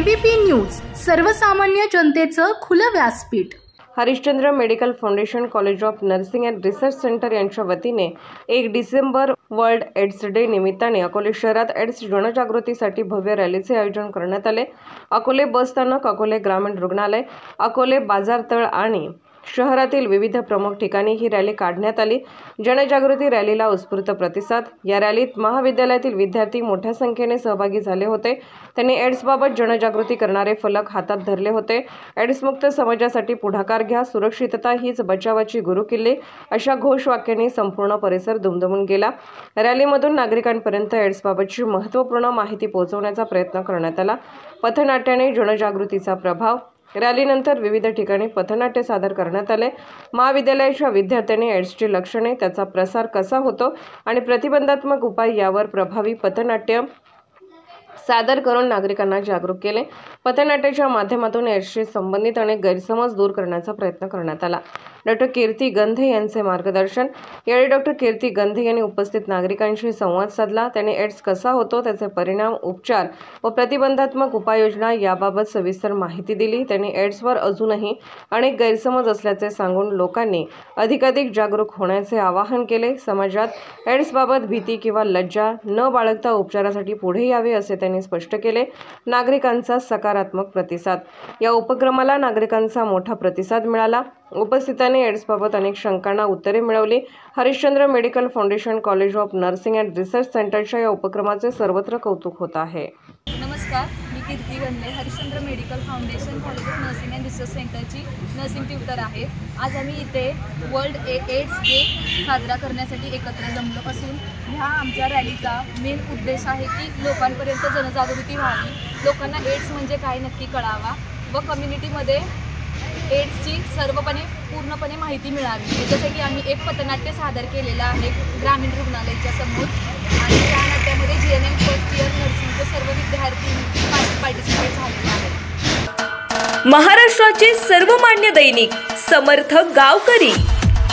ABP news, सर्वसामान्य जनतेचं खुलं व्यासपीठ। Harishchandra medical foundation college of nursing and research centre यांच्या वतीने 1 डिसेंबर वर्ल्ड एड्स डे निमित्ताने अकोले शहरात एड्स जनजागृतीसाठी भव्य रॅलीचे आयोजन करण्यात आले। अकोले बस स्थानक, अकोले ग्रामीण रुग्णालय, अकोले बाजारतळ आणि शहरातील विविध प्रमुख ठिकाणी ही रॅली काढण्यात आली। जनजागृती रॅलीला उत्स्फूर्त प्रतिसाद। या रॅलीत महाविद्यालयातील विद्यार्थी मोठ्या संख्येने सहभागी झाले होते। त्यांनी एड्सबाबत जनजागृती करणारे फलक हातात धरले होते। एड्समुक्त समाजासाठी पुढाकार घ्या, सुरक्षितता हीच बचावाची गुरुकिल्ली अशा घोषवाक्यांनी संपूर्ण परिसर दुमदुमून गेला। रॅलीमधून नागरिकांपर्यंत एड्सबाबतची महत्त्वपूर्ण माहिती पोहोचवण्याचा प्रयत्न करण्यात आला। पथनाट्याने जनजागृतीचा प्रभाव। रॅलीनंतर विविध ठिकाणी पथनाट्य सादर करण्यात आले। महाविद्यालयाच्या विद्यार्थ्यांनी एड्सची लक्षणे, त्याचा प्रसार कसा होतो आणि प्रतिबंधात्मक उपाय यावर प्रभावी पथनाट्य सादर करून नागरिकांना जागरूक केले। पथनाट्याच्या माध्यमातून एड्सशी संबंधित अनेक गैरसमज दूर करण्याचा प्रयत्न करण्यात आला। डॉक्टर कीर्ती गंधे यांचे मार्गदर्शन। यावेळी डॉक्टर कीर्ती गंधे यांनी उपस्थित नागरिकांशी संवाद साधला। त्यांनी एड्स कसा होतो, त्याचे परिणाम, उपचार व प्रतिबंधात्मक उपाययोजना याबाबत सविस्तर माहिती दिली। त्यांनी एड्सवर अजूनही अनेक गैरसमज असल्याचे सांगून लोकांनी अधिकाधिक जागरूक होण्याचे आवाहन केले। समाजात एड्सबाबत भीती किंवा लज्जा न बाळगता उपचारासाठी पुढे यावे असे त्यांनी स्पष्ट केले। नागरिकांचा सकारात्मक प्रतिसाद। या उपक्रमाला नागरिकांचा मोठा प्रतिसाद मिळाला। उपस्थितांनी एड्सबाबत अनेक शंकांना उत्तरे मिळवली। Harishchandra medical foundation college of nursing and research सेंटरच्या या उपक्रमाचे सर्वत्र कौतुक होत आहे। नमस्कार, मी Kirti Gandhe, Harishchandra medical foundation college of nursing and research सेंटरची नर्सिंग ट्युटर आहे। आज आम्ही इथे वर्ल्ड एड्स डे साजरा करण्यासाठी एकत्र जमलो असून ह्या आमच्या रॅलीचा मेन उद्देश आहे की लोकांपर्यंत जनजागृती व्हावी, लोकांना एड्स म्हणजे काय नक्की कळावा व कम्युनिटीमध्ये एड्सची पूर्णपणे माहिती मिळावी। जसं की आम्ही एक पथनाट्य सादर केलेलं आहे ग्रामीण रुग्णालयाच्या समोर आणि त्या नाट्यामध्ये GNM फर्स्ट इयर नर्सिंगचे सर्व विद्यार्थी पार्टिसिपेट झालेले आहेत। महाराष्ट्राचे सर्वमान्य दैनिक समर्थ गावकरी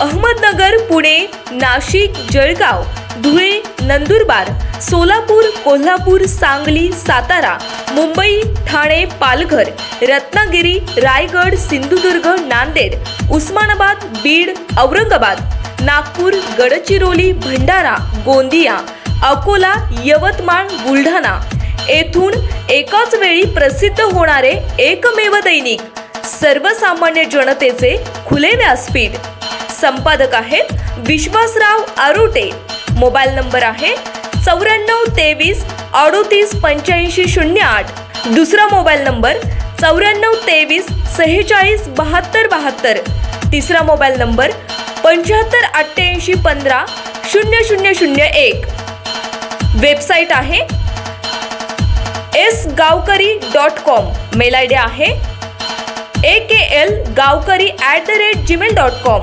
अहमदनगर, पुणे, नाशिक, जळगाव, धुळे, नंदुरबार, सोलापूर, कोल्हापूर, सांगली, सातारा, मुंबई, ठाणे, पालघर, रत्नागिरी, रायगड, सिंधुदुर्ग, नांदेड, उस्मानाबाद, बीड, औरंगाबाद, नागपूर, गडचिरोली, भंडारा, गोंदिया, अकोला, यवतमाळ, बुलढाणा येथून एकाच वेळी प्रसिद्ध होणारे एकमेव दैनिक सर्वसामान्य जनतेचे खुले व्यासपीठ। संपादक आहेत विश्वासराव आरोटे। मोबाईल नंबर आहे 94 23 38 85 08। दुसरा मोबाईल नंबर 94 23 46 72 72। तिसरा मोबाईल नंबर 75 88 15 0001। वेबसाईट आहे sgavkari.com। मेल आयडी आहे aklgavkari@gmail.com।